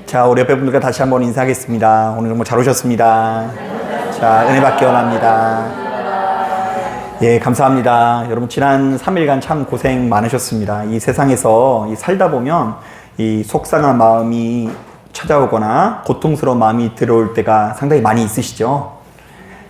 자, 우리 옆에 분들과 다시 한번 인사하겠습니다. 오늘 정말 잘 오셨습니다. 자, 은혜 받기 원합니다. 예, 감사합니다. 여러분, 지난 3일간 참 고생 많으셨습니다. 이 세상에서 살다 보면 이 속상한 마음이 찾아오거나 고통스러운 마음이 들어올 때가 상당히 많이 있으시죠?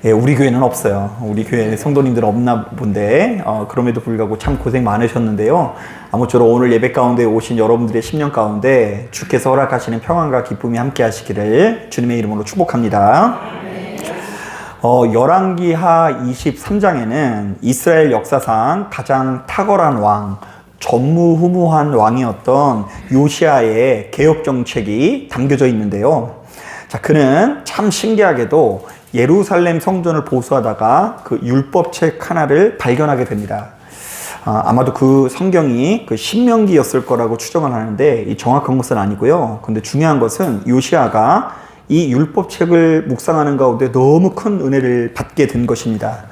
예, 우리 교회는 없어요. 우리 교회 성도님들은 없나 본데, 그럼에도 불구하고 참 고생 많으셨는데요. 아무쪼록 오늘 예배 가운데 오신 여러분들의 심령 가운데 주께서 허락하시는 평안과 기쁨이 함께 하시기를 주님의 이름으로 축복합니다. 열왕기하 23장에는 이스라엘 역사상 가장 탁월한 왕, 전무후무한 왕이었던 요시아의 개혁 정책이 담겨져 있는데요. 자, 그는 참 신기하게도 예루살렘 성전을 보수하다가 그 율법책 하나를 발견하게 됩니다. 아마도 그 성경이 그 신명기였을 거라고 추정을 하는데 이 정확한 것은 아니고요. 근데 중요한 것은 요시아가 이 율법책을 묵상하는 가운데 너무 큰 은혜를 받게 된 것입니다.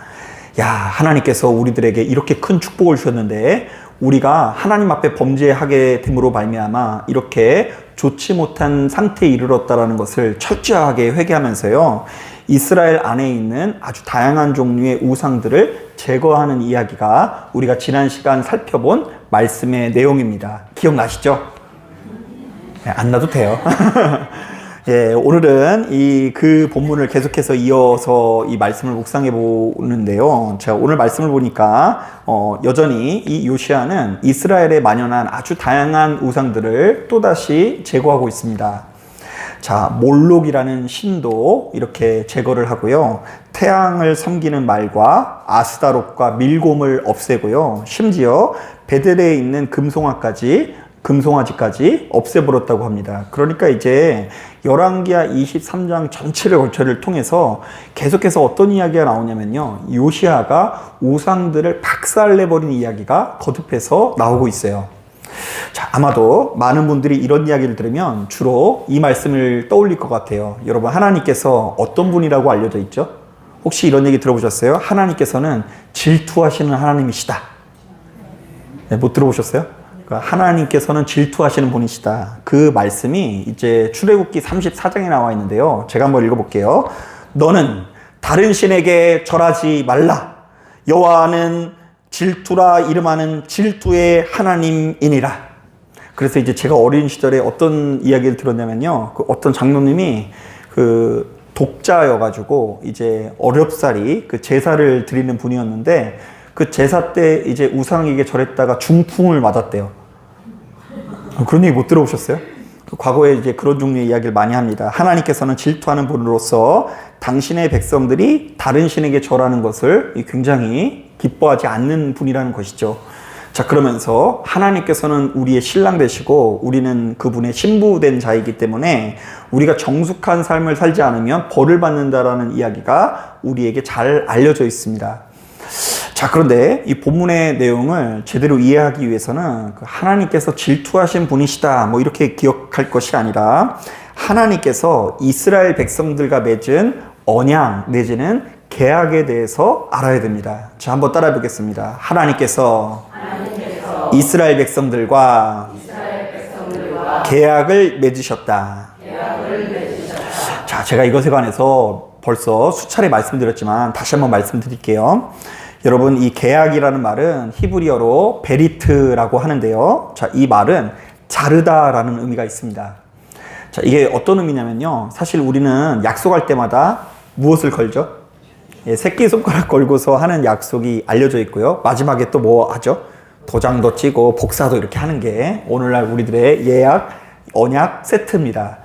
야, 하나님께서 우리들에게 이렇게 큰 축복을 주셨는데 우리가 하나님 앞에 범죄하게 됨으로 말미암아 이렇게 좋지 못한 상태에 이르렀다라는 것을 철저하게 회개하면서요, 이스라엘 안에 있는 아주 다양한 종류의 우상들을 제거하는 이야기가 우리가 지난 시간 살펴본 말씀의 내용입니다. 기억나시죠? 네, 안 나도 돼요. 예, 오늘은 그 본문을 계속해서 이어서 이 말씀을 묵상해 보는데요. 제가 오늘 말씀을 보니까 여전히 이 요시아는 이스라엘에 만연한 아주 다양한 우상들을 또다시 제거하고 있습니다. 자, 몰록이라는 신도 이렇게 제거를 하고요. 태양을 섬기는 말과 아스다롯과 밀곰을 없애고요. 심지어 베델에 있는 금송아지까지 없애버렸다고 합니다. 그러니까 이제 열왕기하 23장 전체를 걸쳐를 통해서 계속해서 어떤 이야기가 나오냐면요, 요시아가 우상들을 박살내버린 이야기가 거듭해서 나오고 있어요. 자, 아마도 많은 분들이 이런 이야기를 들으면 주로 이 말씀을 떠올릴 것 같아요. 여러분, 하나님께서 어떤 분이라고 알려져 있죠? 혹시 이런 얘기 들어보셨어요? 하나님께서는 질투하시는 하나님이시다. 네, 못 들어보셨어요? 그러니까 하나님께서는 질투하시는 분이시다. 그 말씀이 이제 출애굽기 34장에 나와 있는데요. 제가 한번 읽어볼게요. 너는 다른 신에게 절하지 말라. 여호와는 질투라 이름하는 질투의 하나님이니라. 그래서 이제 제가 어린 시절에 어떤 이야기를 들었냐면요, 그 어떤 장로님이 그 독자여가지고 이제 어렵사리 그 제사를 드리는 분이었는데 그 제사 때 이제 우상에게 절했다가 중풍을 맞았대요. 그런 얘기 못 들어보셨어요? 과거에 이제 그런 종류의 이야기를 많이 합니다. 하나님께서는 질투하는 분으로서 당신의 백성들이 다른 신에게 절하는 것을 굉장히 기뻐하지 않는 분이라는 것이죠. 자, 그러면서 하나님께서는 우리의 신랑 되시고 우리는 그분의 신부된 자이기 때문에 우리가 정숙한 삶을 살지 않으면 벌을 받는다라는 이야기가 우리에게 잘 알려져 있습니다. 자, 그런데 이 본문의 내용을 제대로 이해하기 위해서는 하나님께서 질투하신 분이시다 뭐 이렇게 기억할 것이 아니라 하나님께서 이스라엘 백성들과 맺은 언약 내지는 계약에 대해서 알아야 됩니다. 자, 한번 따라해 보겠습니다. 하나님께서 이스라엘 백성들과 계약을 맺으셨다. 자, 제가 이것에 관해서 벌써 수차례 말씀드렸지만 다시 한번 말씀드릴게요. 여러분, 이 계약이라는 말은 히브리어로 베리트라고 하는데요. 자, 이 말은 자르다라는 의미가 있습니다. 자, 이게 어떤 의미냐면요, 사실 우리는 약속할 때마다 무엇을 걸죠? 예, 새끼손가락 걸고서 하는 약속이 알려져 있고요. 마지막에 또 뭐 하죠? 도장도 찍고 복사도 이렇게 하는 게 오늘날 우리들의 예약, 언약 세트입니다.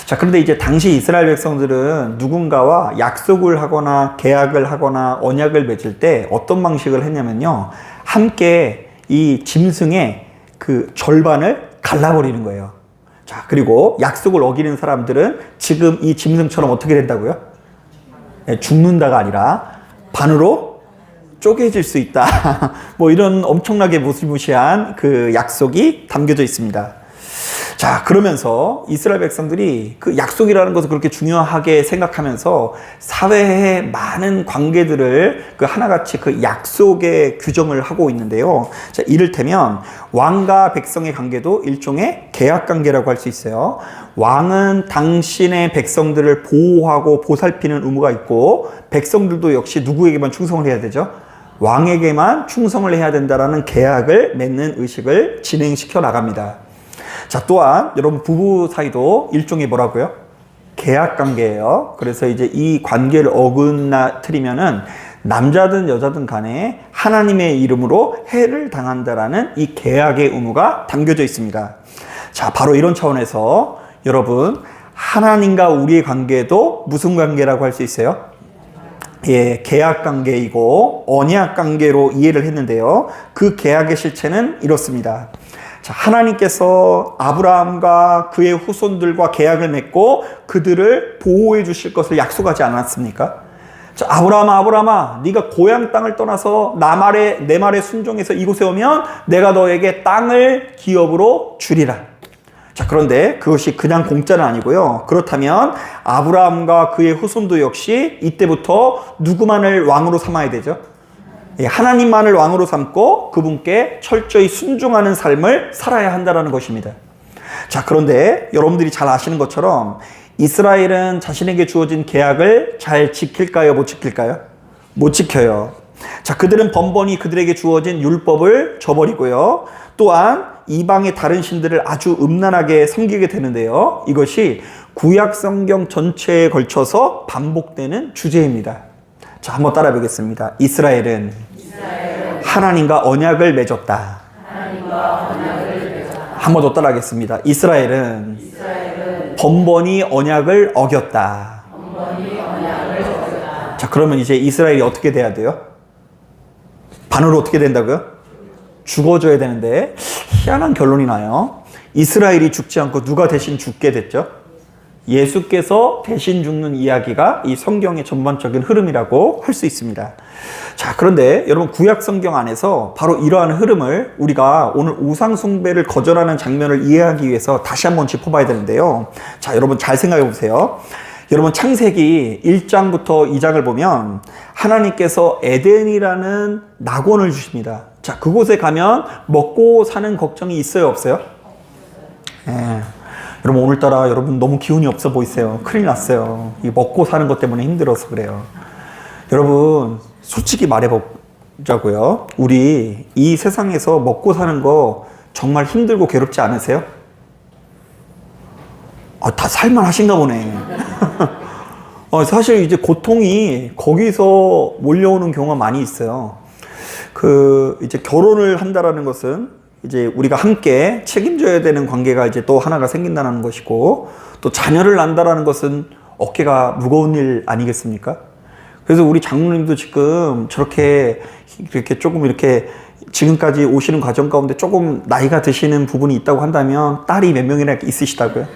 자, 그런데 이제 당시 이스라엘 백성들은 누군가와 약속을 하거나 계약을 하거나 언약을 맺을 때 어떤 방식을 했냐면요, 함께 이 짐승의 그 절반을 갈라버리는 거예요. 자, 그리고 약속을 어기는 사람들은 지금 이 짐승처럼 어떻게 된다고요? 네, 죽는다가 아니라 반으로 쪼개질 수 있다. 뭐 이런 엄청나게 무시무시한 그 약속이 담겨져 있습니다. 자, 그러면서 이스라엘 백성들이 그 약속이라는 것을 그렇게 중요하게 생각하면서 사회의 많은 관계들을 그 하나같이 그 약속의 규정을 하고 있는데요. 자, 이를테면 왕과 백성의 관계도 일종의 계약 관계라고 할 수 있어요. 왕은 당신의 백성들을 보호하고 보살피는 의무가 있고, 백성들도 역시 누구에게만 충성을 해야 되죠? 왕에게만 충성을 해야 된다라는 계약을 맺는 의식을 진행시켜 나갑니다. 자, 또한 여러분 부부 사이도 일종의 뭐라고요? 계약 관계예요. 그래서 이제 이 관계를 어긋나뜨리면은 남자든 여자든 간에 하나님의 이름으로 해를 당한다라는 이 계약의 의무가 담겨져 있습니다. 자, 바로 이런 차원에서 여러분 하나님과 우리의 관계도 무슨 관계라고 할 수 있어요? 예, 계약 관계이고 언약 관계로 이해를 했는데요. 그 계약의 실체는 이렇습니다. 자, 하나님께서 아브라함과 그의 후손들과 계약을 맺고 그들을 보호해 주실 것을 약속하지 않았습니까? 자, 아브라함아, 네가 고향 땅을 떠나서 내 말에 순종해서 이곳에 오면 내가 너에게 땅을 기업으로 주리라. 자, 그런데 그것이 그냥 공짜는 아니고요. 그렇다면 아브라함과 그의 후손도 역시 이때부터 누구만을 왕으로 삼아야 되죠? 하나님만을 왕으로 삼고 그분께 철저히 순종하는 삶을 살아야 한다는 것입니다. 자, 그런데 여러분들이 잘 아시는 것처럼 이스라엘은 자신에게 주어진 계약을 잘 지킬까요? 못 지킬까요? 못 지켜요. 자, 그들은 번번이 그들에게 주어진 율법을 저버리고요. 또한 이방의 다른 신들을 아주 음란하게 섬기게 되는데요. 이것이 구약 성경 전체에 걸쳐서 반복되는 주제입니다. 자, 한번 따라 보겠습니다. 이스라엘은 하나님과 언약을 맺었다. 한 번 더 따라 하겠습니다. 이스라엘은 번번이 언약을 어겼다. 자, 그러면 이제 이스라엘이 어떻게 돼야 돼요? 반으로 어떻게 된다고요? 죽어줘야 되는데 희한한 결론이 나요. 이스라엘이 죽지 않고 누가 대신 죽게 됐죠? 예수께서 대신 죽는 이야기가 이 성경의 전반적인 흐름이라고 할 수 있습니다. 자, 그런데 여러분 구약 성경 안에서 바로 이러한 흐름을 우리가 오늘 우상 숭배를 거절하는 장면을 이해하기 위해서 다시 한번 짚어봐야 되는데요. 자, 여러분 잘 생각해 보세요. 여러분 창세기 1장부터 2장을 보면 하나님께서 에덴이라는 낙원을 주십니다. 자, 그곳에 가면 먹고 사는 걱정이 있어요, 없어요? 예. 여러분 오늘따라 여러분 너무 기운이 없어 보이세요. 큰일 났어요. 이 먹고 사는 것 때문에 힘들어서 그래요. 여러분 솔직히 말해보자고요. 우리 이 세상에서 먹고 사는 거 정말 힘들고 괴롭지 않으세요? 다 살만하신가 보네. 사실 이제 고통이 거기서 몰려오는 경우가 많이 있어요. 이제 결혼을 한다라는 것은 이제 우리가 함께 책임져야 되는 관계가 이제 또 하나가 생긴다는 것이고, 또 자녀를 낳는다라는 것은 어깨가 무거운 일 아니겠습니까? 그래서 우리 장로님도 지금 저렇게 이렇게 조금 이렇게 지금까지 오시는 과정 가운데 조금 나이가 드시는 부분이 있다고 한다면 딸이 몇 명이나 있으시다고요?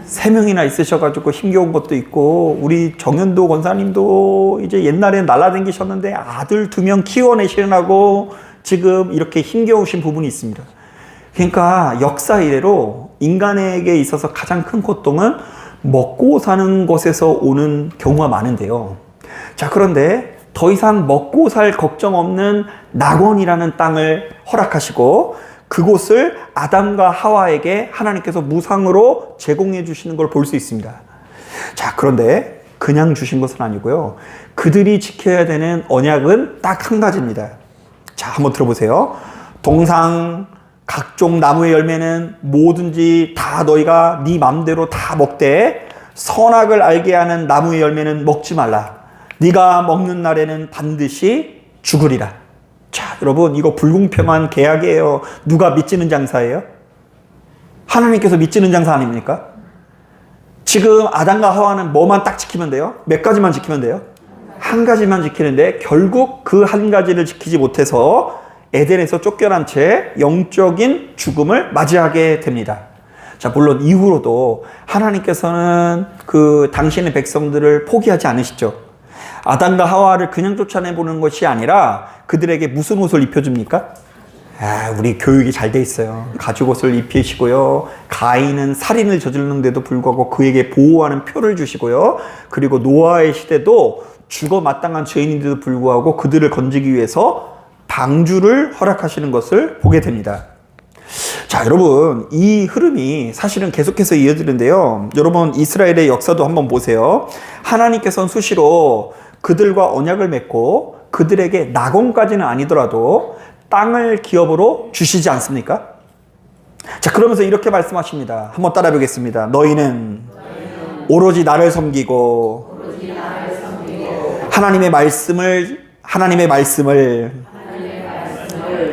3명이나 있으셔가지고 힘겨운 것도 있고, 우리 정현도 권사님도 이제 옛날엔 날라다니셨는데 아들 2명 키워내시느라고 지금 이렇게 힘겨우신 부분이 있습니다. 그러니까 역사 이래로 인간에게 있어서 가장 큰 고통은 먹고 사는 것에서 오는 경우가 많은데요. 자, 그런데 더 이상 먹고 살 걱정 없는 낙원이라는 땅을 허락하시고 그곳을 아담과 하와에게 하나님께서 무상으로 제공해 주시는 걸 볼 수 있습니다. 자, 그런데 그냥 주신 것은 아니고요. 그들이 지켜야 되는 언약은 딱 한 가지입니다. 자, 한번 들어보세요. 동상 각종 나무의 열매는 뭐든지 다 너희가 네 맘대로 다 먹되 선악을 알게 하는 나무의 열매는 먹지 말라. 네가 먹는 날에는 반드시 죽으리라. 자, 여러분 이거 불공평한 계약이에요. 누가 밑지는 장사예요? 하나님께서 밑지는 장사 아닙니까? 지금 아담과 하와는 뭐만 딱 지키면 돼요? 몇 가지만 지키면 돼요? 한 가지만 지키는데 결국 그 한 가지를 지키지 못해서 에덴에서 쫓겨난 채 영적인 죽음을 맞이하게 됩니다. 자, 물론 이후로도 하나님께서는 당신의 백성들을 포기하지 않으시죠. 아담과 하와를 그냥 쫓아내보는 것이 아니라 그들에게 무슨 옷을 입혀줍니까? 우리 교육이 잘 돼 있어요. 가죽옷을 입히시고요. 가인은 살인을 저지르는데도 불구하고 그에게 보호하는 표를 주시고요. 그리고 노아의 시대도 죽어 마땅한 죄인인데도 불구하고 그들을 건지기 위해서 방주를 허락하시는 것을 보게 됩니다. 자, 여러분, 이 흐름이 사실은 계속해서 이어지는데요. 여러분, 이스라엘의 역사도 한번 보세요. 하나님께서는 수시로 그들과 언약을 맺고 그들에게 낙원까지는 아니더라도 땅을 기업으로 주시지 않습니까? 자, 그러면서 이렇게 말씀하십니다. 한번 따라 보겠습니다. 너희는 오로지 나를 섬기고 하나님의 말씀을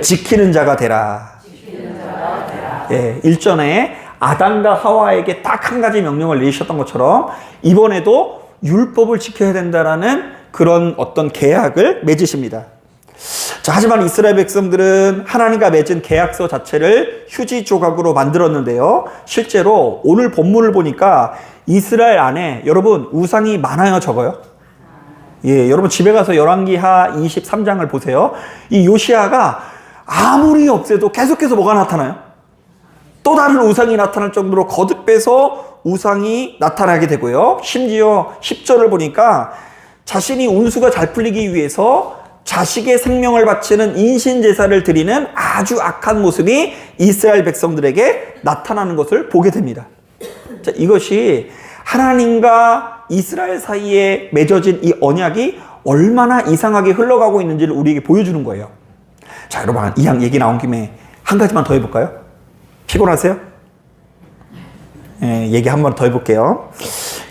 지키는 자가 되라. 예, 일전에 아담과 하와에게 딱 한 가지 명령을 내리셨던 것처럼 이번에도 율법을 지켜야 된다라는 그런 어떤 계약을 맺으십니다. 자, 하지만 이스라엘 백성들은 하나님과 맺은 계약서 자체를 휴지 조각으로 만들었는데요. 실제로 오늘 본문을 보니까 이스라엘 안에 여러분 우상이 많아요, 적어요? 예, 여러분 집에 가서 열왕기하 23장을 보세요. 이 요시야가 아무리 없애도 계속해서 뭐가 나타나요? 또 다른 우상이 나타날 정도로 거듭해서 우상이 나타나게 되고요. 심지어 10절을 보니까 자신이 운수가 잘 풀리기 위해서 자식의 생명을 바치는 인신제사를 드리는 아주 악한 모습이 이스라엘 백성들에게 나타나는 것을 보게 됩니다. 자, 이것이 하나님과 이스라엘 사이에 맺어진 이 언약이 얼마나 이상하게 흘러가고 있는지를 우리에게 보여주는 거예요. 자, 여러분, 이 얘기 나온 김에 한 가지만 더 해볼까요? 피곤하세요? 예, 얘기 한 번 더 해볼게요.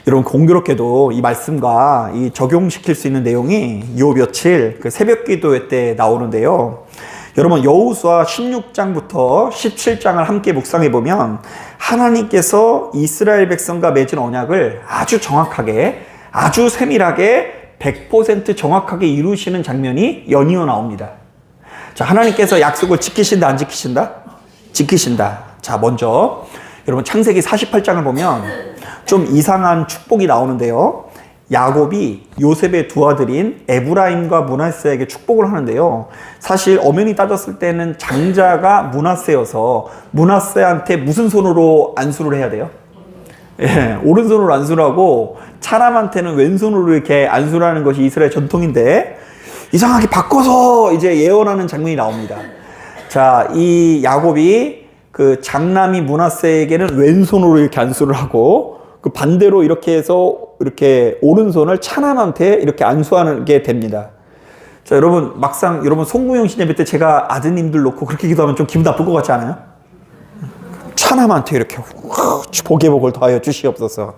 여러분, 공교롭게도 이 말씀과 이 적용시킬 수 있는 내용이 요 며칠 그 새벽 기도회 때 나오는데요. 여러분, 여호수아 16장부터 17장을 함께 묵상해 보면 하나님께서 이스라엘 백성과 맺은 언약을 아주 정확하게, 아주 세밀하게 100% 정확하게 이루시는 장면이 연이어 나옵니다. 자, 하나님께서 약속을 지키신다, 안 지키신다? 지키신다. 자, 먼저 여러분 창세기 48장을 보면 좀 이상한 축복이 나오는데요. 야곱이 요셉의 두 아들인 에브라임과 므낫세에게 축복을 하는데요. 사실 엄연히 따졌을 때는 장자가 므낫세여서 므낫세한테 무슨 손으로 안수를 해야 돼요? 예, 오른손으로 안수를 하고 차람한테는 왼손으로 이렇게 안수를 하는 것이 이스라엘 전통인데 이상하게 바꿔서 이제 예언하는 장면이 나옵니다. 자, 이 야곱이 그 장남이 므낫세에게는 왼손으로 이렇게 안수를 하고 그 반대로 이렇게 해서 이렇게 오른손을 차남한테 이렇게 안수하게 됩니다. 자, 여러분 막상 여러분 송구영신 예배 때 제가 아드님들 놓고 그렇게 기도하면 좀 기분 나쁠 것 같지 않아요? 차남한테 이렇게 복의 복을 더하여 주시옵소서.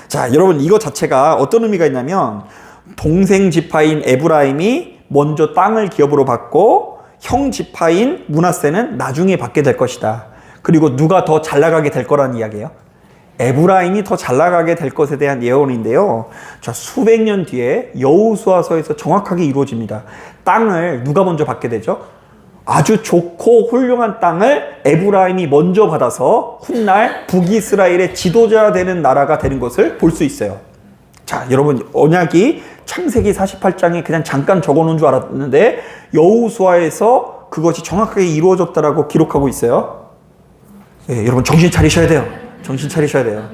자, 여러분 이거 자체가 어떤 의미가 있냐면 동생 지파인 에브라임이 먼저 땅을 기업으로 받고 형 지파인 므낫세는 나중에 받게 될 것이다. 그리고 누가 더 잘 나가게 될 거라는 이야기예요. 에브라임이 더 잘 나가게 될 것에 대한 예언인데요. 자, 수백 년 뒤에 여호수아서에서 정확하게 이루어집니다. 땅을 누가 먼저 받게 되죠? 아주 좋고 훌륭한 땅을 에브라임이 먼저 받아서 훗날 북이스라엘의 지도자 되는 나라가 되는 것을 볼 수 있어요. 자, 여러분 언약이 창세기 48장에 그냥 잠깐 적어놓은 줄 알았는데 여호수아에서 그것이 정확하게 이루어졌다라고 기록하고 있어요. 예, 여러분 정신 차리셔야 돼요. 정신 차리셔야 돼요.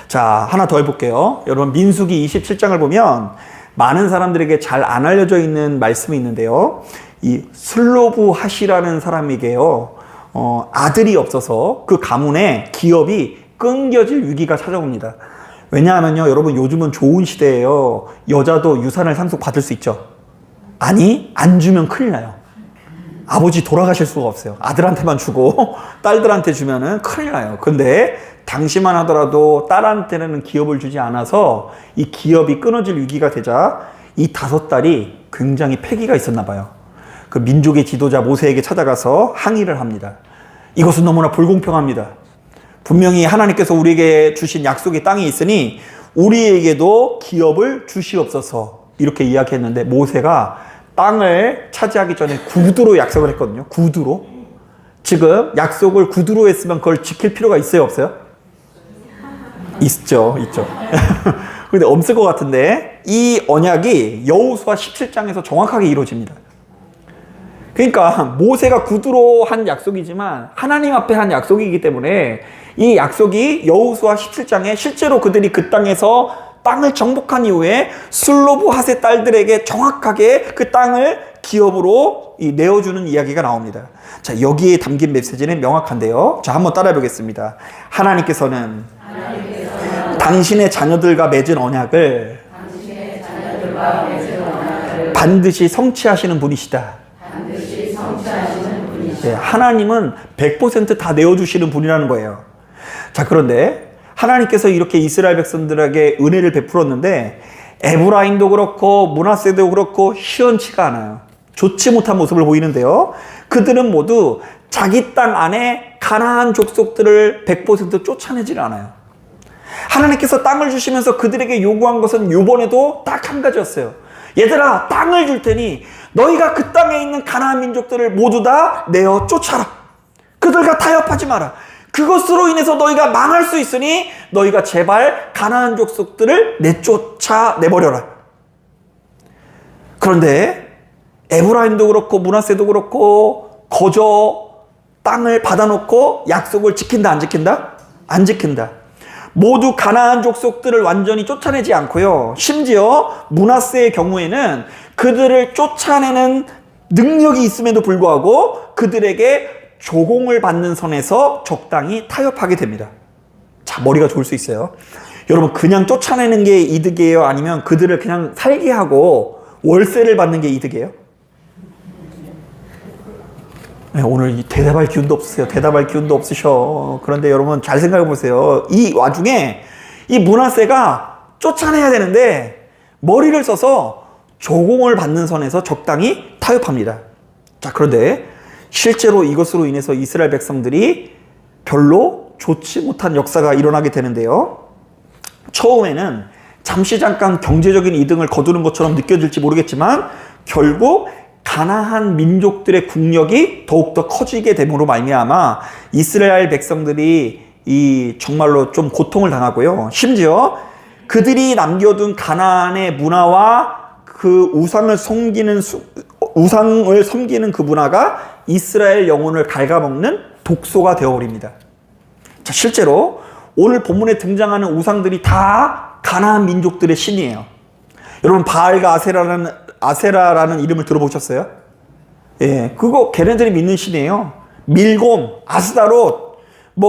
자, 하나 더 해볼게요. 여러분 민수기 27장을 보면 많은 사람들에게 잘 안 알려져 있는 말씀이 있는데요. 이 슬로브 핫이라는 사람에게요, 아들이 없어서 그 가문에 기업이 끊겨질 위기가 찾아옵니다. 왜냐하면요, 여러분 요즘은 좋은 시대예요. 여자도 유산을 상속받을 수 있죠. 아니, 안 주면 큰일 나요. 아버지 돌아가실 수가 없어요. 아들한테만 주고 딸들한테 주면은 큰일 나요. 근데 당시만 하더라도 딸한테는 기업을 주지 않아서 이 기업이 끊어질 위기가 되자 이 5딸이 굉장히 패기가 있었나 봐요. 그 민족의 지도자 모세에게 찾아가서 항의를 합니다. 이것은 너무나 불공평합니다. 분명히 하나님께서 우리에게 주신 약속의 땅이 있으니 우리에게도 기업을 주시옵소서 이렇게 이야기했는데 모세가 땅을 차지하기 전에 구두로 약속을 했거든요. 구두로. 지금 약속을 구두로 했으면 그걸 지킬 필요가 있어요, 없어요? 있죠. 근데 없을 것 같은데 이 언약이 여호수아 17장에서 정확하게 이루어집니다. 그러니까 모세가 구두로 한 약속이지만 하나님 앞에 한 약속이기 때문에 이 약속이 여호수아 17장에 실제로 그들이 그 땅에서 땅을 정복한 이후에 슬로브핫의 딸들에게 정확하게 그 땅을 기업으로 내어주는 이야기가 나옵니다. 자, 여기에 담긴 메시지는 명확한데요. 자, 한번 따라해 보겠습니다. 하나님께서는 당신의 자녀들과 맺은 언약을 반드시 성취하시는 분이시다. 네, 하나님은 100% 다 내어주시는 분이라는 거예요. 자, 그런데 하나님께서 이렇게 이스라엘 백성들에게 은혜를 베풀었는데 에브라임도 그렇고 므낫세도 그렇고 시원치가 않아요. 좋지 못한 모습을 보이는데요. 그들은 모두 자기 땅 안에 가나안 족속들을 100% 쫓아내질 않아요. 하나님께서 땅을 주시면서 그들에게 요구한 것은 이번에도 딱 한 가지였어요. 얘들아, 땅을 줄 테니 너희가 그 땅에 있는 가나안 민족들을 모두 다 내어 쫓아라. 그들과 타협하지 마라. 그것으로 인해서 너희가 망할 수 있으니 너희가 제발 가나안 족속들을 내쫓아내버려라. 그런데 에브라임도 그렇고 므낫세도 그렇고 거저 땅을 받아놓고 약속을 지킨다 안 지킨다? 안 지킨다. 모두 가나안 족속들을 완전히 쫓아내지 않고요. 심지어 므낫세의 경우에는 그들을 쫓아내는 능력이 있음에도 불구하고 그들에게 조공을 받는 선에서 적당히 타협하게 됩니다. 자, 머리가 좋을 수 있어요. 여러분, 그냥 쫓아내는 게 이득이에요? 아니면 그들을 그냥 살게 하고 월세를 받는 게 이득이에요? 네, 오늘 대답할 기운도 없으세요. 대답할 기운도 없으셔. 그런데 여러분 잘 생각해 보세요. 이 와중에 이 므낫세가 쫓아내야 되는데 머리를 써서 조공을 받는 선에서 적당히 타협합니다. 자, 그런데 실제로 이것으로 인해서 이스라엘 백성들이 별로 좋지 못한 역사가 일어나게 되는데요. 처음에는 잠깐 경제적인 이득을 거두는 것처럼 느껴질지 모르겠지만 결국 가나안 민족들의 국력이 더욱더 커지게 됨으로 말미암아 이스라엘 백성들이 정말로 좀 고통을 당하고요. 심지어 그들이 남겨둔 가나안의 문화와 그 우상을 섬기는 그 문화가 이스라엘 영혼을 ඝ아먹는 독소가 되어버립니다. 자, 실제로 오늘 본문에 등장하는 우상들이 다 가나안 민족들의 신이에요. 여러분, 바알과 아세라라는 이름을 들어보셨어요? 예, 그거 걔네들이 믿는 신이에요. 밀곰, 아스다롯,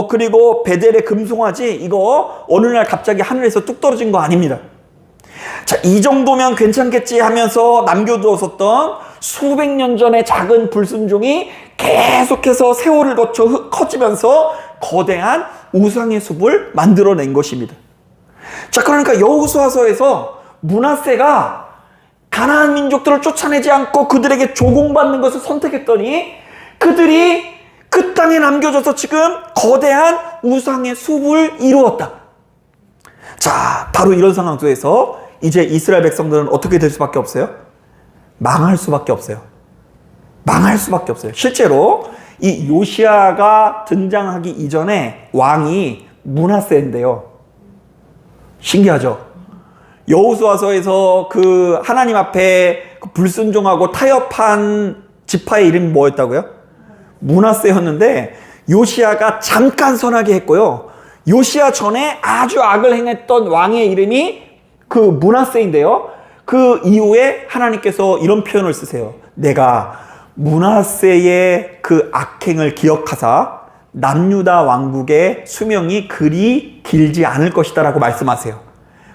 그리고 베델의 금송아지, 이거 어느 날 갑자기 하늘에서 뚝 떨어진 거 아닙니다. 자, 이 정도면 괜찮겠지 하면서 남겨두었었던 수백 년 전의 작은 불순종이 계속해서 세월을 거쳐 커지면서 거대한 우상의 숲을 만들어낸 것입니다. 자, 그러니까 여호수아서에서 므낫세가 가나안 민족들을 쫓아내지 않고 그들에게 조공받는 것을 선택했더니 그들이 그 땅에 남겨져서 지금 거대한 우상의 숲을 이루었다. 자, 바로 이런 상황 속에서 이제 이스라엘 백성들은 어떻게 될 수밖에 없어요? 망할 수밖에 없어요. 망할 수밖에 없어요. 실제로 이 요시아가 등장하기 이전에 왕이 므낫세인데요. 신기하죠? 여호수아서에서 그 하나님 앞에 불순종하고 타협한 지파의 이름이 뭐였다고요? 므낫세였는데 요시아가 잠깐 선하게 했고요. 요시아 전에 아주 악을 행했던 왕의 이름이 그 므낫세인데요. 그 이후에 하나님께서 이런 표현을 쓰세요. 내가 므낫세의 그 악행을 기억하사 남유다 왕국의 수명이 그리 길지 않을 것이다 라고 말씀하세요.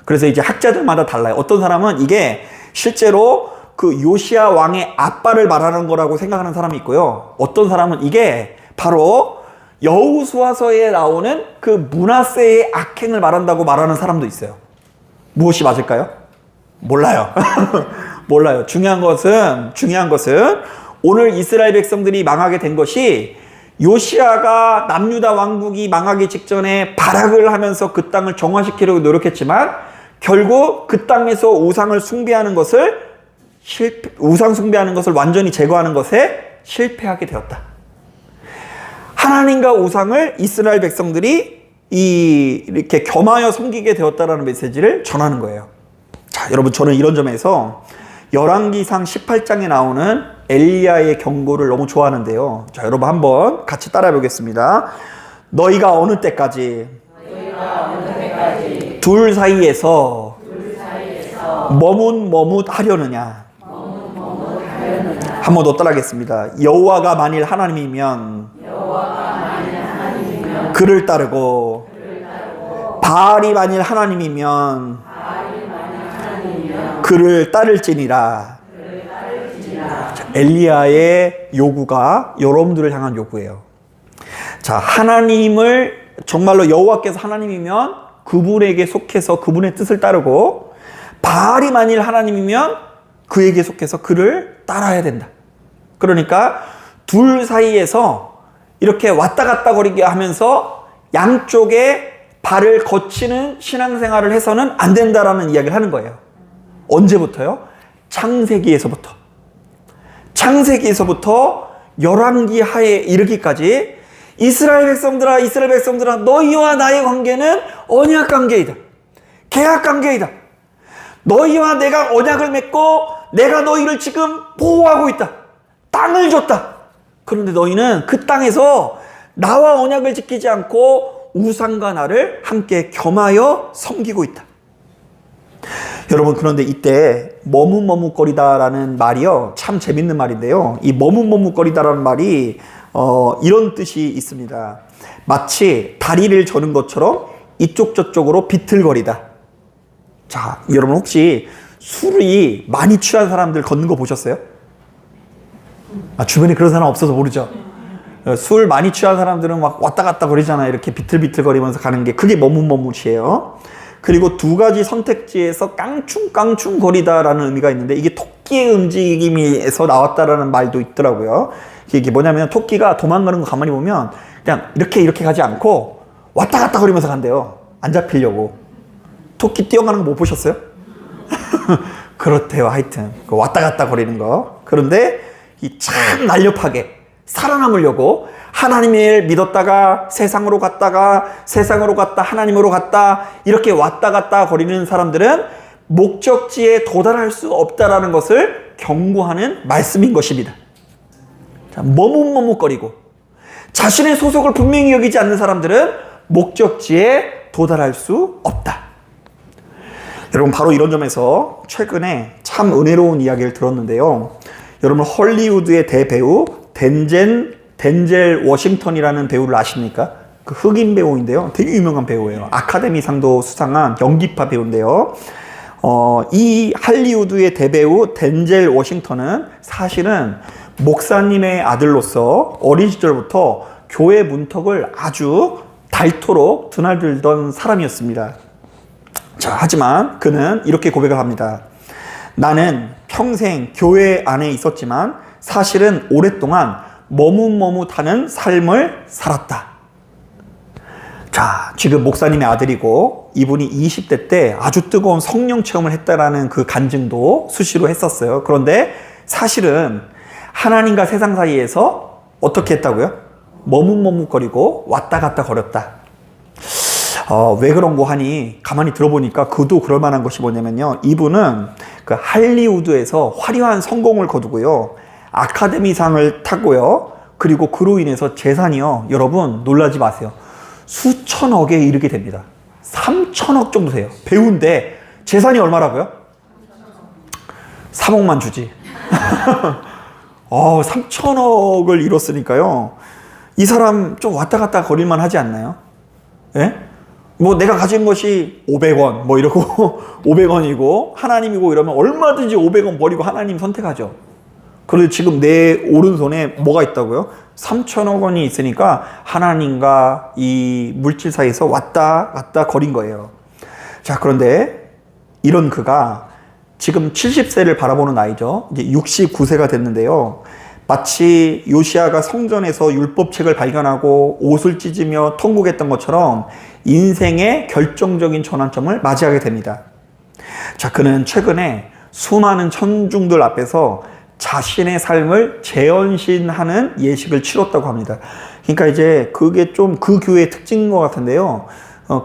그래서 이제 학자들마다 달라요. 어떤 사람은 이게 실제로 그 요시아 왕의 아빠를 말하는 거라고 생각하는 사람이 있고요. 어떤 사람은 이게 바로 여호수아서에 나오는 그 므낫세의 악행을 말한다고 사람도 있어요. 무엇이 맞을까요? 몰라요. 몰라요. 중요한 것은 오늘 이스라엘 백성들이 망하게 된 것이 요시아가 남유다 왕국이 망하기 직전에 발악을 하면서 그 땅을 정화시키려고 노력했지만 결국 그 땅에서 우상 숭배하는 것을 완전히 제거하는 것에 실패하게 되었다. 하나님과 우상을 이스라엘 백성들이 이렇게 겸하여 섬기게 되었다라는 메시지를 전하는 거예요. 자, 여러분, 저는 이런 점에서 열왕기상 18장에 나오는 엘리야의 경고를 너무 좋아하는데요. 자, 여러분 한번 같이 따라해 보겠습니다. 너희가 어느 때까지 둘 사이에서 머뭇머뭇하려느냐. 한 번 더 따라하겠습니다. 여호와가 만일 하나님이면 그를 따르고 바알이 만일 하나님이면 그를 따를지니라. 엘리야의 요구가 여러분들을 향한 요구예요. 자, 하나님을 정말로 여호와께서 하나님이면 그분에게 속해서 그분의 뜻을 따르고, 바알이 만일 하나님이면 그에게 속해서 그를 따라야 된다. 그러니까 둘 사이에서 이렇게 왔다 갔다 거리게 하면서 양쪽에 발을 거치는 신앙생활을 해서는 안 된다라는 이야기를 하는 거예요. 언제부터요? 창세기에서부터. 창세기에서부터 열왕기 하에 이르기까지 이스라엘 백성들아, 너희와 나의 관계는 언약 관계이다. 계약 관계이다. 너희와 내가 언약을 맺고 내가 너희를 지금 보호하고 있다. 땅을 줬다. 그런데 너희는 그 땅에서 나와 언약을 지키지 않고 우상과 나를 함께 겸하여 섬기고 있다. 여러분, 그런데 이때 머뭇머뭇거리다라는 말이요, 참 재밌는 말인데요. 이 머뭇머뭇거리다라는 말이 이런 뜻이 있습니다. 마치 다리를 저는 것처럼 이쪽 저쪽으로 비틀거리다. 자, 여러분 혹시 술이 많이 취한 사람들 걷는 거 보셨어요? 주변에 그런 사람 없어서 모르죠. 술 많이 취한 사람들은 막 왔다 갔다 거리잖아요. 이렇게 비틀비틀거리면서 가는 게, 그게 머뭇머뭇이에요. 그리고 두 가지 선택지에서 깡충깡충 거리다라는 의미가 있는데, 이게 토끼의 움직임에서 나왔다라는 말도 있더라고요. 이게 뭐냐면, 토끼가 도망가는 거 가만히 보면 그냥 이렇게 가지 않고 왔다 갔다 거리면서 간대요. 안 잡히려고. 토끼 뛰어가는 거 못 보셨어요? 그렇대요. 하여튼 그 왔다 갔다 거리는 거. 그런데 이 참 날렵하게 살아남으려고 하나님을 믿었다가 세상으로 갔다 하나님으로 갔다, 이렇게 왔다 갔다 거리는 사람들은 목적지에 도달할 수 없다라는 것을 경고하는 말씀인 것입니다. 자, 머뭇머뭇거리고 자신의 소속을 분명히 여기지 않는 사람들은 목적지에 도달할 수 없다. 여러분, 바로 이런 점에서 최근에 참 은혜로운 이야기를 들었는데요. 여러분, 헐리우드의 대배우 덴젤 워싱턴이라는 배우를 아십니까? 그 흑인 배우인데요. 되게 유명한 배우예요. 아카데미상도 수상한 연기파 배우인데요. 이 할리우드의 대배우 덴젤 워싱턴은 사실은 목사님의 아들로서 어린 시절부터 교회 문턱을 아주 닳도록 드나들던 사람이었습니다. 자, 하지만 그는 이렇게 고백을 합니다. 나는 평생 교회 안에 있었지만 사실은 오랫동안 머뭇머뭇하는 삶을 살았다. 자, 지금 목사님의 아들이고 이분이 20대 때 아주 뜨거운 성령 체험을 했다라는 그 간증도 수시로 했었어요. 그런데 사실은 하나님과 세상 사이에서 어떻게 했다고요? 머뭇머뭇거리고 왔다 갔다 거렸다. 왜 그런 거 하니 가만히 들어보니까 그도 그럴 만한 것이 뭐냐면요, 이분은 그 할리우드에서 화려한 성공을 거두고요, 아카데미상을 타고요, 그리고 그로 인해서 재산이요, 여러분 놀라지 마세요, 수천억에 이르게 됩니다. 3천억 정도 돼요. 배우인데 재산이 얼마라고요? 3억만 주지. 3천억을 잃었으니까요, 이 사람 좀 왔다 갔다 거릴만 하지 않나요? 예? 뭐 내가 가진 것이 500원 뭐 이러고 500원이고 하나님이고 이러면 얼마든지 500원 버리고 하나님 선택하죠. 그런데 지금 내 오른손에 뭐가 있다고요? 3천억 원이 있으니까 하나님과 이 물질 사이에서 왔다 갔다 거린 거예요. 자, 그런데 이런 그가 지금 70세를 바라보는 나이죠. 이제 69세가 됐는데요. 마치 요시야가 성전에서 율법책을 발견하고 옷을 찢으며 통곡했던 것처럼 인생의 결정적인 전환점을 맞이하게 됩니다. 자, 그는 최근에 수많은 천중들 앞에서 자신의 삶을 재연신하는 예식을 치렀다고 합니다. 그러니까 이제 그게 좀 그 교회의 특징인 것 같은데요.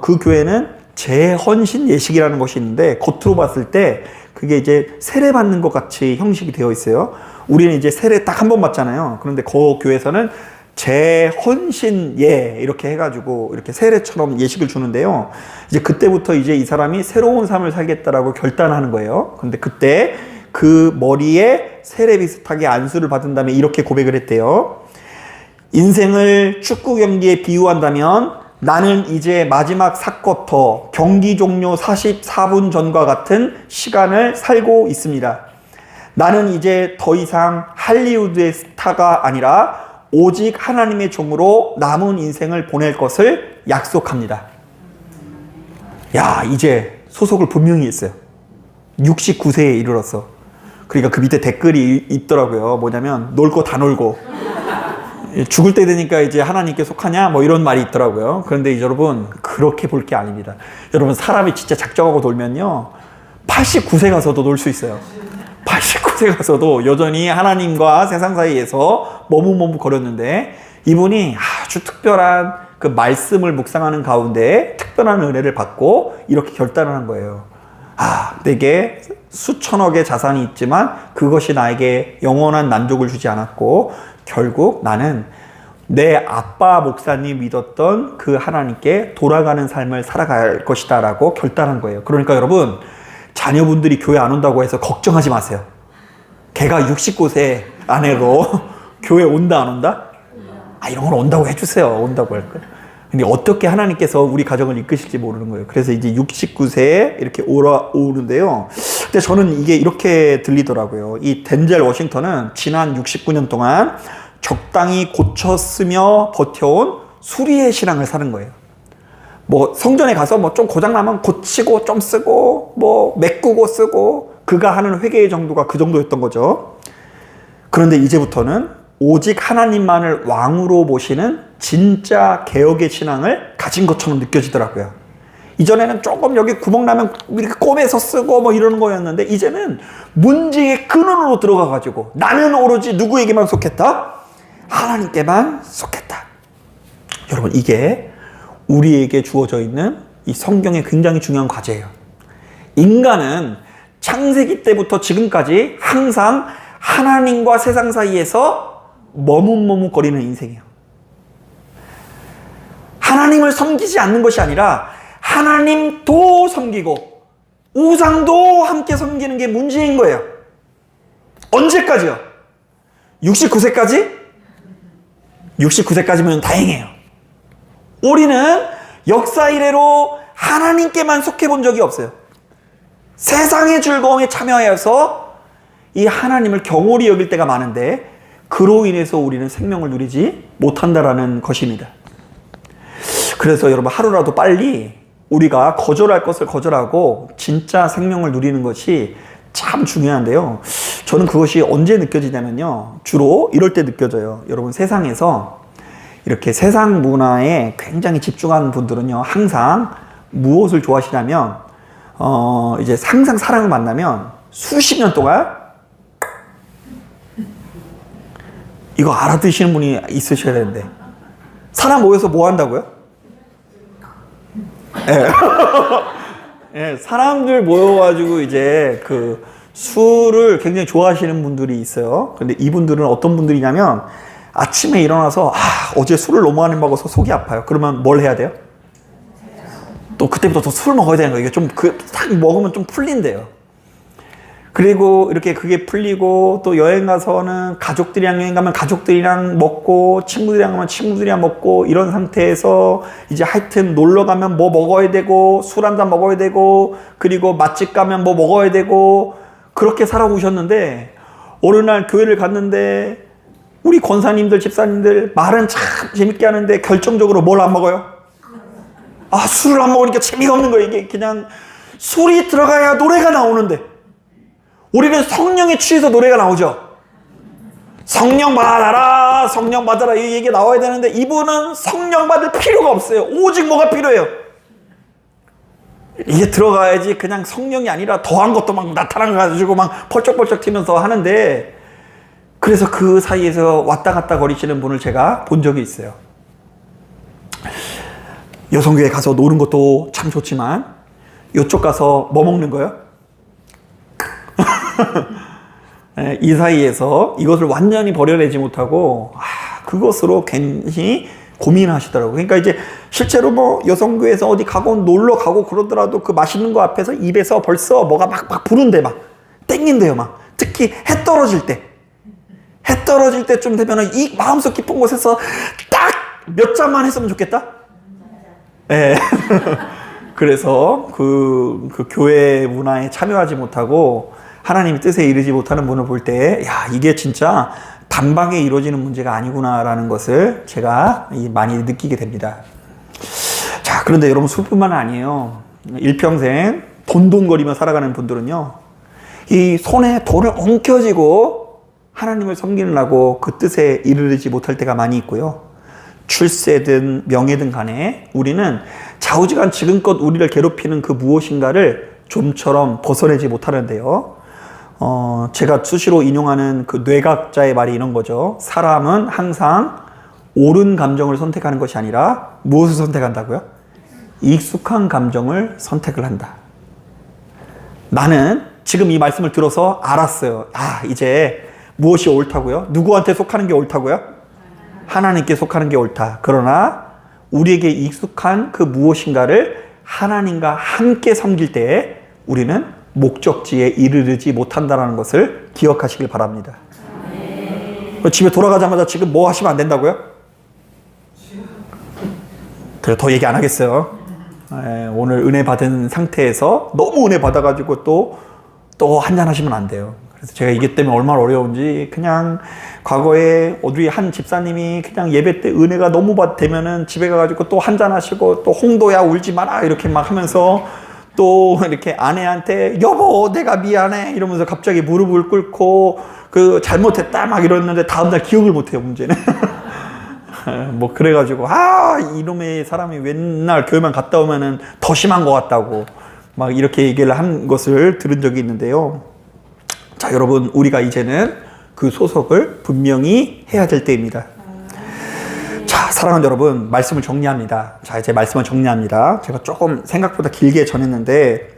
그 교회는 재헌신 예식이라는 것이 있는데, 겉으로 봤을 때 그게 이제 세례 받는 것 같이 형식이 되어 있어요. 우리는 이제 세례 딱 한 번 받잖아요. 그런데 그 교회에서는 재헌신 예 이렇게 해가지고 이렇게 세례처럼 예식을 주는데요. 이제 그때부터 이제 이 사람이 새로운 삶을 살겠다라고 결단하는 거예요. 그런데 그때 그 머리에 세례 비슷하게 안수를 받은 다음에 이렇게 고백을 했대요. 인생을 축구 경기에 비유한다면 나는 이제 마지막 사쿼터 경기 종료 44분 전과 같은 시간을 살고 있습니다. 나는 이제 더 이상 할리우드의 스타가 아니라 오직 하나님의 종으로 남은 인생을 보낼 것을 약속합니다. 야, 이제 소속을 분명히 했어요. 69세에 이르렀어. 그러니까 그 밑에 댓글이 있더라고요. 뭐냐면 놀 거 다 놀고 죽을 때 되니까 이제 하나님께 속하냐 뭐 이런 말이 있더라고요. 그런데 이제 여러분 그렇게 볼 게 아닙니다. 여러분 사람이 진짜 작정하고 놀면요 89세 가서도 놀 수 있어요. 89세 가서도 여전히 하나님과 세상 사이에서 머뭇머뭇거렸는데 이분이 아주 특별한 그 말씀을 묵상하는 가운데 특별한 은혜를 받고 이렇게 결단을 한 거예요. 내게 수천억의 자산이 있지만 그것이 나에게 영원한 만족을 주지 않았고 결국 나는 내 아빠 목사님 믿었던 그 하나님께 돌아가는 삶을 살아갈 것이다 라고 결단한 거예요. 그러니까 여러분 자녀분들이 교회 안 온다고 해서 걱정하지 마세요. 걔가 69세 아내로 교회 온다 안 온다? 이런 건 온다고 해주세요. 온다고 할 거예요. 근데 어떻게 하나님께서 우리 가정을 이끄실지 모르는 거예요. 그래서 이제 69세에 이렇게 오르는데요. 근데 저는 이게 이렇게 들리더라고요. 이 덴젤 워싱턴은 지난 69년 동안 적당히 고쳤으며 버텨온 수리의 신앙을 사는 거예요. 뭐 성전에 가서 뭐 좀 고장나면 고치고 좀 쓰고 뭐 메꾸고 쓰고 그가 하는 회개의 정도가 그 정도였던 거죠. 그런데 이제부터는 오직 하나님만을 왕으로 모시는 진짜 개혁의 신앙을 가진 것처럼 느껴지더라고요. 이전에는 조금 여기 구멍 나면 이렇게 꿰매서 쓰고 뭐 이러는 거였는데 이제는 문제의 근원으로 들어가가지고 나는 오로지 누구에게만 속했다? 하나님께만 속했다. 여러분 이게 우리에게 주어져 있는 이 성경의 굉장히 중요한 과제예요. 인간은 창세기 때부터 지금까지 항상 하나님과 세상 사이에서 머뭇머뭇거리는 인생이에요. 하나님을 섬기지 않는 것이 아니라 하나님도 섬기고 우상도 함께 섬기는 게 문제인 거예요. 언제까지요? 69세까지? 69세까지면 다행이에요. 우리는 역사 이래로 하나님께만 속해본 적이 없어요. 세상의 즐거움에 참여하여서 이 하나님을 경홀히 여길 때가 많은데 그로 인해서 우리는 생명을 누리지 못한다라는 것입니다. 그래서 여러분 하루라도 빨리 우리가 거절할 것을 거절하고 진짜 생명을 누리는 것이 참 중요한데요. 저는 그것이 언제 느껴지냐면요. 주로 이럴 때 느껴져요. 여러분 세상에서 이렇게 세상 문화에 굉장히 집중하는 분들은요. 항상 무엇을 좋아하시냐면 이제 항상 사람을 만나면 수십 년 동안 이거 알아듣시는 분이 있으셔야 되는데 사람 모여서 뭐 한다고요? 예, 사람들 모여가지고 이제 그 술을 굉장히 좋아하시는 분들이 있어요. 근데 이분들은 어떤 분들이냐면 아침에 일어나서 어제 술을 너무 많이 먹어서 속이 아파요. 그러면 뭘 해야 돼요? 또 그때부터 더 술 먹어야 되는 거예요. 이게 좀 딱 먹으면 좀 풀린대요. 그리고 이렇게 그게 풀리고 또 여행 가서는 가족들이랑 여행 가면 가족들이랑 먹고 친구들이랑 가면 친구들이랑 먹고 이런 상태에서 이제 하여튼 놀러 가면 뭐 먹어야 되고 술 한잔 먹어야 되고 그리고 맛집 가면 뭐 먹어야 되고 그렇게 살아오셨는데 어느 날 교회를 갔는데 우리 권사님들 집사님들 말은 참 재밌게 하는데 결정적으로 뭘 안 먹어요? 술을 안 먹으니까 재미가 없는 거예요. 이게 그냥 술이 들어가야 노래가 나오는데 우리는 성령에 취해서 노래가 나오죠. 성령 받아라 성령 받아라 이 얘기 나와야 되는데 이분은 성령 받을 필요가 없어요. 오직 뭐가 필요해요? 이게 들어가야지 그냥 성령이 아니라 더한 것도 막 나타나가지고 막 펄쩍펄쩍 튀면서 하는데 그래서 그 사이에서 왔다 갔다 거리시는 분을 제가 본 적이 있어요. 여성교회 가서 노는 것도 참 좋지만 이쪽 가서 뭐 먹는 거예요? 이 사이에서 이것을 완전히 버려내지 못하고 그것으로 괜히 고민하시더라고요. 그러니까 이제 실제로 뭐 여성교회에서 어디 가고 놀러 가고 그러더라도 그 맛있는 거 앞에서 입에서 벌써 뭐가 막 부른데 막 땡긴대요. 막 특히 해 떨어질 때쯤 되면은 이 마음속 깊은 곳에서 딱 몇 잔만 했으면 좋겠다. 네. 그래서 그 교회 문화에 참여하지 못하고 하나님의 뜻에 이르지 못하는 분을 볼 때, 야, 이게 진짜 단방에 이루어지는 문제가 아니구나라는 것을 제가 많이 느끼게 됩니다. 자, 그런데 여러분, 술뿐만 아니에요. 일평생 돈돈거리며 살아가는 분들은요, 이 손에 돈을 엉켜쥐고 하나님을 섬기려고 그 뜻에 이르지 못할 때가 많이 있고요. 출세든 명예든 간에 우리는 좌우지간 지금껏 우리를 괴롭히는 그 무엇인가를 좀처럼 벗어내지 못하는데요. 제가 수시로 인용하는 그 뇌과학자의 말이 이런 거죠. 사람은 항상 옳은 감정을 선택하는 것이 아니라 무엇을 선택한다고요? 익숙한 감정을 선택을 한다. 나는 지금 이 말씀을 들어서 알았어요. 이제 무엇이 옳다고요? 누구한테 속하는 게 옳다고요? 하나님께 속하는 게 옳다. 그러나 우리에게 익숙한 그 무엇인가를 하나님과 함께 섬길 때에 우리는 목적지에 이르지 못한다는 것을 기억하시길 바랍니다. 집에 돌아가자마자 지금 뭐 하시면 안 된다고요? 그래, 더 얘기 안 하겠어요. 오늘 은혜 받은 상태에서 너무 은혜 받아가지고 또 한잔 하시면 안 돼요. 그래서 제가 이게 때문에 얼마나 어려운지, 그냥 과거에 우리 한 집사님이 그냥 예배 때 은혜가 너무 되면은 집에 가가지고 또 한잔 하시고 또 홍도야 울지 마라 이렇게 막 하면서 또 이렇게 아내한테 여보 내가 미안해 이러면서 갑자기 무릎을 꿇고 그 잘못했다 막 이러는데 다음날 기억을 못해요. 문제는 뭐 그래가지고 이놈의 사람이 맨날 교회만 갔다 오면은 더 심한 것 같다고 막 이렇게 얘기를 한 것을 들은 적이 있는데요. 자, 여러분, 우리가 이제는 그 소속을 분명히 해야 될 때입니다. 자, 사랑하는 여러분, 말씀을 정리합니다. 자, 이제 말씀을 정리합니다. 제가 조금 생각보다 길게 전했는데,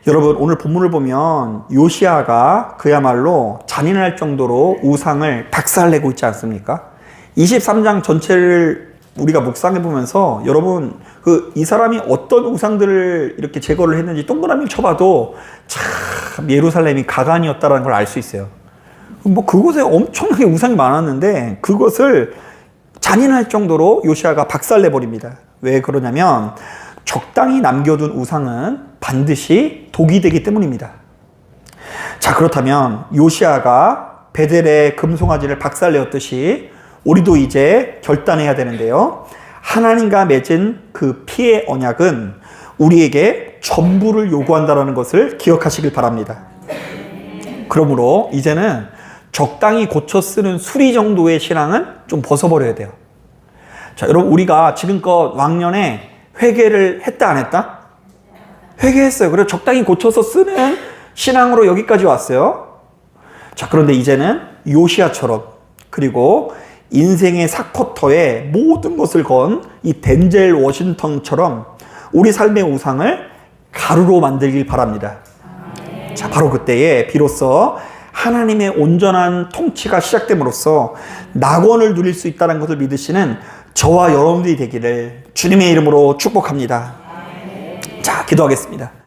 여러분, 오늘 본문을 보면 요시아가 그야말로 잔인할 정도로 우상을 박살내고 있지 않습니까? 23장 전체를 우리가 묵상해 보면서 여러분, 이 사람이 어떤 우상들을 이렇게 제거를 했는지 동그라미를 쳐봐도 참 예루살렘이 가관이었다는 걸 알 수 있어요. 뭐 그곳에 엄청나게 우상이 많았는데 그것을 잔인할 정도로 요시아가 박살내 버립니다. 왜 그러냐면 적당히 남겨둔 우상은 반드시 독이 되기 때문입니다. 자, 그렇다면 요시아가 베델의 금송아지를 박살내었듯이 우리도 이제 결단해야 되는데요. 하나님과 맺은 그 피의 언약은 우리에게 전부를 요구한다는 것을 기억하시길 바랍니다. 그러므로 이제는 적당히 고쳐 쓰는 수리 정도의 신앙은 좀 벗어버려야 돼요. 자, 여러분, 우리가 지금껏 왕년에 회개를 했다 안 했다? 회개했어요. 그래서 적당히 고쳐서 쓰는 신앙으로 여기까지 왔어요. 자, 그런데 이제는 요시아처럼, 그리고 인생의 사쿼터에 모든 것을 건 이 덴젤 워싱턴처럼 우리 삶의 우상을 가루로 만들길 바랍니다. 자, 바로 그때에 비로소 하나님의 온전한 통치가 시작됨으로써 낙원을 누릴 수 있다는 것을 믿으시는 저와 여러분들이 되기를 주님의 이름으로 축복합니다. 자, 기도하겠습니다.